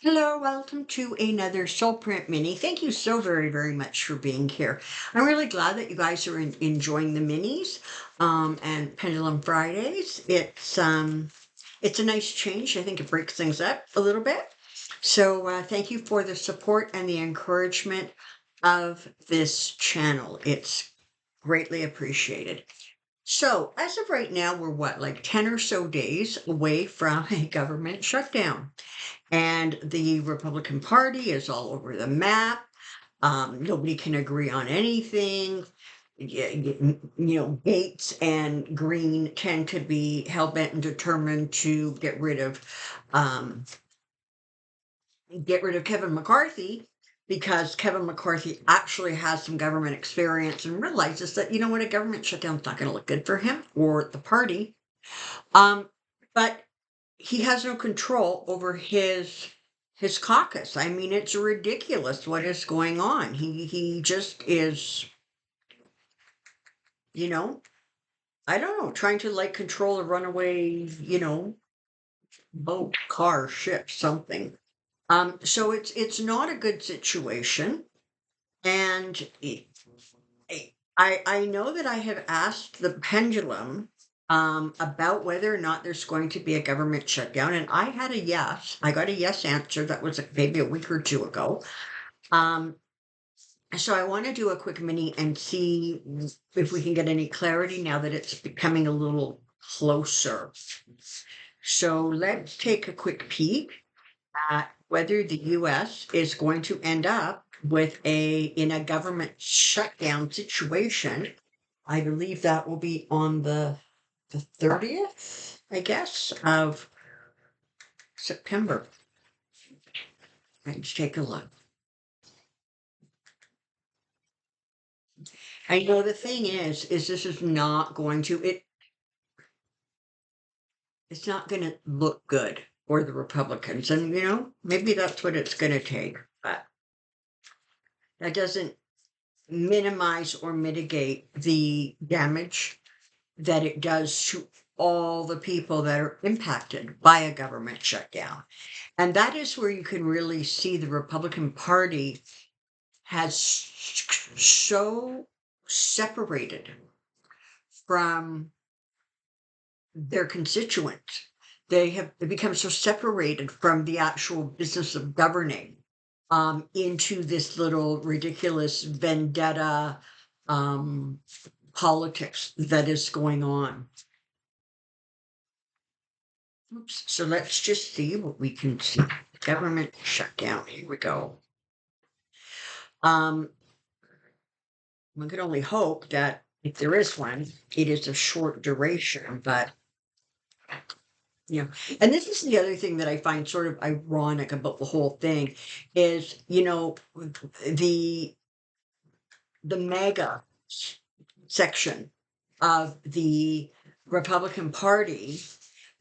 Hello, welcome to another Soulprint Mini. Thank you so very, very much for being here. I'm really glad that you guys are enjoying the minis and Pendulum Fridays. It's a nice change. I think it breaks things up a little bit. So thank you for the support and the encouragement of this channel. It's greatly appreciated. So as of right now, we're what, like 10 or so days away from a government shutdown. And the Republican Party is all over the map. Nobody can agree on anything. Gates and Green tend to be hell bent and determined to um, get rid of Kevin McCarthy because Kevin McCarthy actually has some government experience and realizes that a government shutdown's not going to look good for him or the party. But he has no control over his caucus. I mean, it's ridiculous what is going on. He just is, you know, I don't know, trying to like control a runaway, boat, car, ship, something. So it's not a good situation. And I know that I have asked the pendulum about whether or not there's going to be a government shutdown, and I had a yes. I got a yes answer. That was maybe a week or two ago. Um, so I want to do a quick mini and see if we can get any clarity now that it's becoming a little closer. So let's take a quick peek at whether the US is going to end up in a government shutdown situation. I believe that will be on the 30th, I guess, of September. Let's take a look. I know the thing is this is not going to it's not going to look good for the Republicans, and maybe that's what it's going to take, but that doesn't minimize or mitigate the damage that it does to all the people that are impacted by a government shutdown. And that is where you can really see the Republican Party has so separated from their constituents. They have become so separated from the actual business of governing into this little ridiculous vendetta um, politics that is going on. Oops. So let's just see what we can see. Government shutdown. Here we go. Um, one could only hope that if there is one, it is of short duration, but and this is the other thing that I find sort of ironic about the whole thing is, the mega section of the Republican Party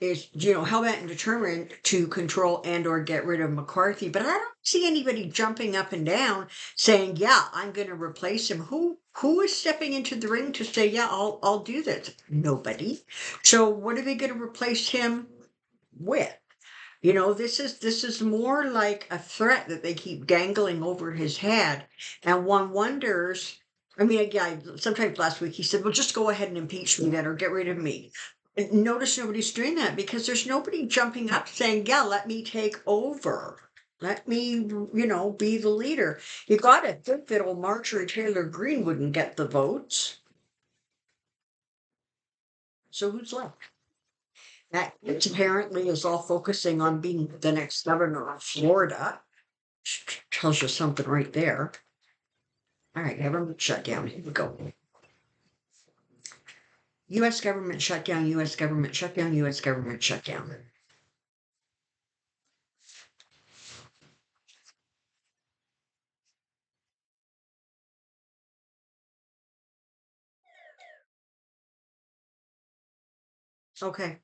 is, hell bent and determined to control and or get rid of McCarthy. But I don't see anybody jumping up and down saying, "Yeah, I'm going to replace him." Who is stepping into the ring to say, "Yeah, I'll do this"? Nobody. So what are they going to replace him with? This is more like a threat that they keep dangling over his head, and one wonders. I mean, again, sometimes last week he said, "Well, just go ahead and impeach me then, or get rid of me." And notice nobody's doing that because there's nobody jumping up saying, "Yeah, let me take over. Let me, be the leader." You got to think that old Marjorie Taylor Greene wouldn't get the votes. So who's left? That apparently is all focusing on being the next governor of Florida. Tells you something right there. All right, government shutdown. Here we go. U.S. government shutdown, U.S. government shutdown, U.S. government shutdown. Okay,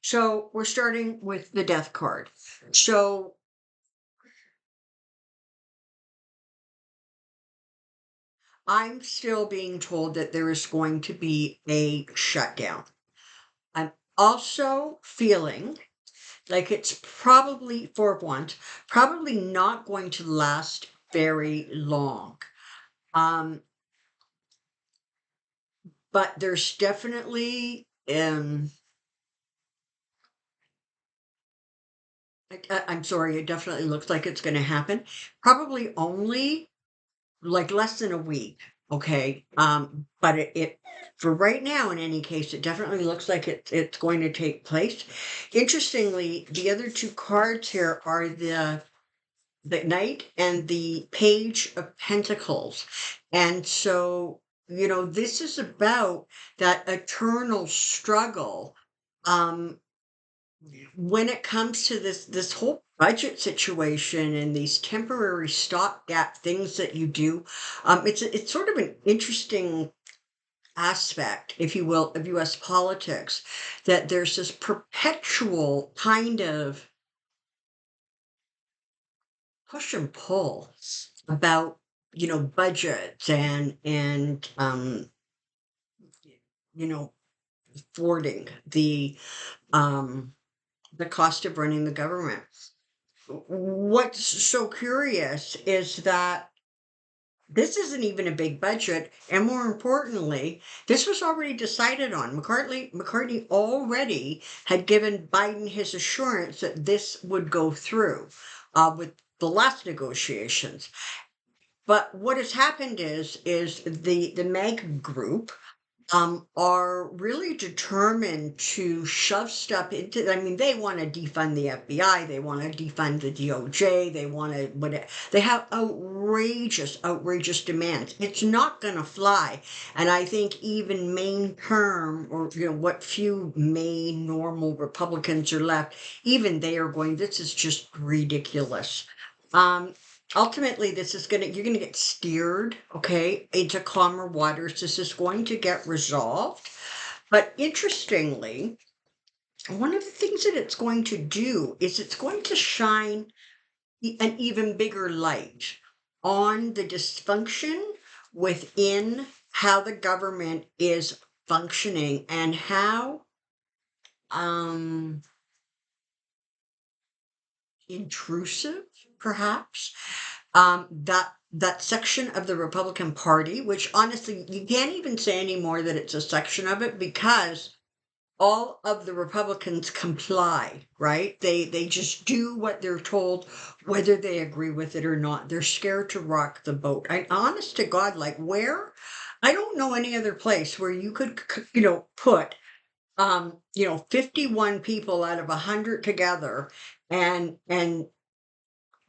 so we're starting with the death card. So I'm still being told that there is going to be a shutdown. I'm also feeling like it's probably, for once, probably not going to last very long. Um, but there's definitely, I'm sorry, it definitely looks like it's going to happen. Probably only like less than a week. Okay. But it for right now, in any case, it definitely looks like it's going to take place. Interestingly, the other two cards here are the Knight and the Page of Pentacles. And so, this is about that eternal struggle. Um, when it comes to this whole budget situation and these temporary stopgap things that you do, it's sort of an interesting aspect, if you will, of U.S. politics, that there's this perpetual kind of push and pull about budgets and you know thwarting um the cost of running the government. What's so curious is that this isn't even a big budget, and more importantly, this was already decided on. McCartney already had given Biden his assurance that this would go through with the last negotiations. But what has happened is the Meg group are really determined to shove stuff into. I mean, they want to defund the FBI, they want to defund the DOJ, they want to what they have outrageous demands. It's not going to fly, and I think even main term, or what few main normal Republicans are left, even they are going, this is just ridiculous. Um, Ultimately, this is you're gonna get steered, okay, into calmer waters. This is going to get resolved. But interestingly, one of the things that it's going to do is it's going to shine an even bigger light on the dysfunction within how the government is functioning, and how um intrusive, perhaps, that section of the Republican Party, which honestly you can't even say anymore that it's a section of it, because all of the Republicans comply, right? They just do what they're told, whether they agree with it or not. They're scared to rock the boat. I honest to God, like, where? I don't know any other place where you could put 51 people out of 100 together, and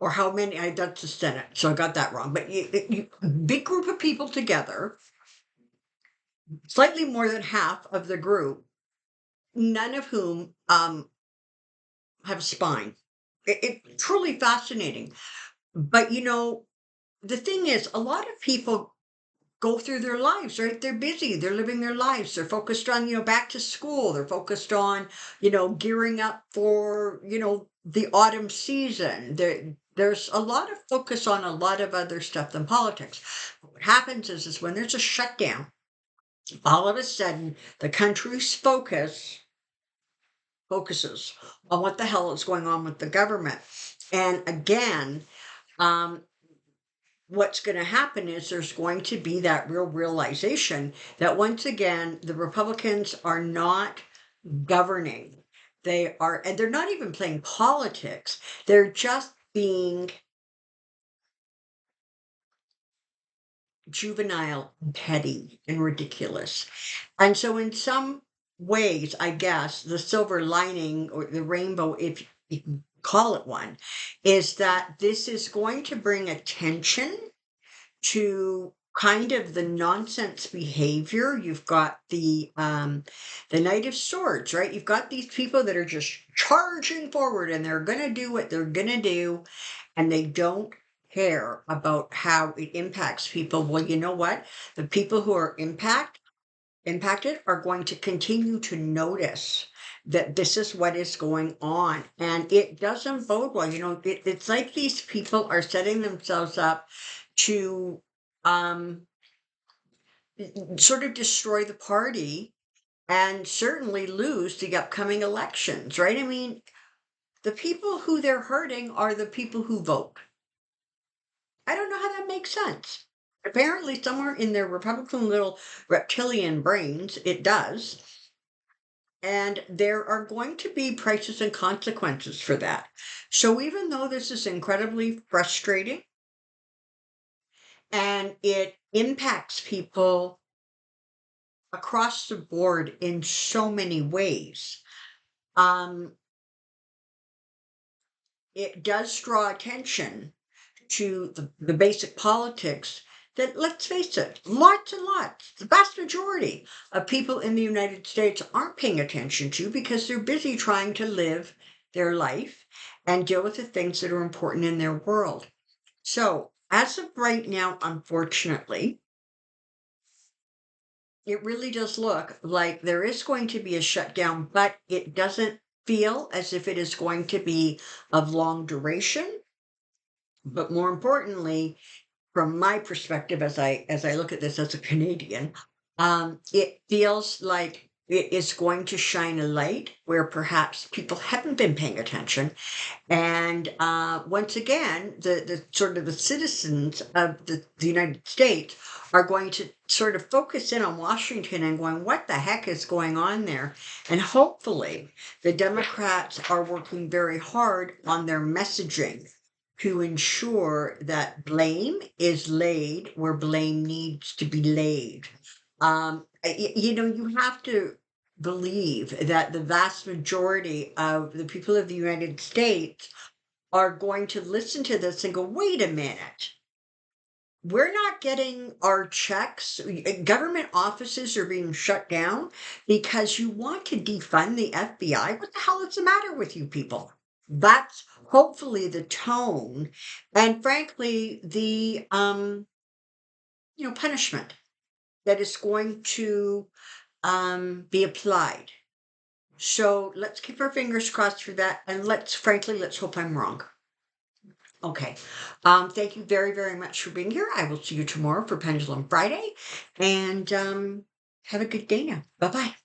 or how many, that's the Senate, so I got that wrong. But big group of people together, slightly more than half of the group, none of whom have a spine. It truly fascinating. But the thing is, a lot of people go through their lives, right? They're busy, they're living their lives, they're focused on back to school, they're focused on gearing up for the autumn season. There's a lot of focus on a lot of other stuff than politics. What happens is when there's a shutdown, all of a sudden the country's focuses on what the hell is going on with the government. And again, um, what's going to happen is there's going to be that real realization that once again, the Republicans are not governing. They are, and they're not even playing politics. They're just being juvenile and petty and ridiculous. And so, in some ways, I guess the silver lining, or the rainbow, if you can call it one, is that this is going to bring attention to kind of the nonsense behavior. You've got the Knight of Swords, right? You've got these people that are just charging forward, and they're going to do what they're going to do, and they don't care about how it impacts people. Well, you know what? The people who are impacted are going to continue to notice that this is what is going on, and it doesn't bode well. It's like these people are setting themselves up to um sort of destroy the party and certainly lose the upcoming elections, right? I mean, The people who they're hurting are the people who vote. I don't know how that makes sense. Apparently, somewhere in their Republican little reptilian brains, it does. And there are going to be prices and consequences for that. So, even though this is incredibly frustrating and it impacts people across the board in so many ways, um, it does draw attention to the basic politics that, let's face it, lots and lots, the vast majority of people in the United States aren't paying attention to because they're busy trying to live their life and deal with the things that are important in their world. So, as of right now, unfortunately, it really does look like there is going to be a shutdown, but it doesn't feel as if it is going to be of long duration. But more importantly, from my perspective, as I look at this as a Canadian, it feels like it is going to shine a light where perhaps people haven't been paying attention, and once again, the sort of the citizens of the United States are going to sort of focus in on Washington and going, what the heck is going on there? And hopefully, the Democrats are working very hard on their messaging to ensure that blame is laid where blame needs to be laid. You have to believe that the vast majority of the people of the United States are going to listen to this and go, wait a minute. We're not getting our checks. Government offices are being shut down because you want to defund the FBI. What the hell is the matter with you people? That's hopefully the tone and frankly the punishment that is going to be applied. So let's keep our fingers crossed for that and let's hope I'm wrong. Okay. Thank you very, very much for being here. I will see you tomorrow for Pendulum Friday. And have a good day now. Bye bye.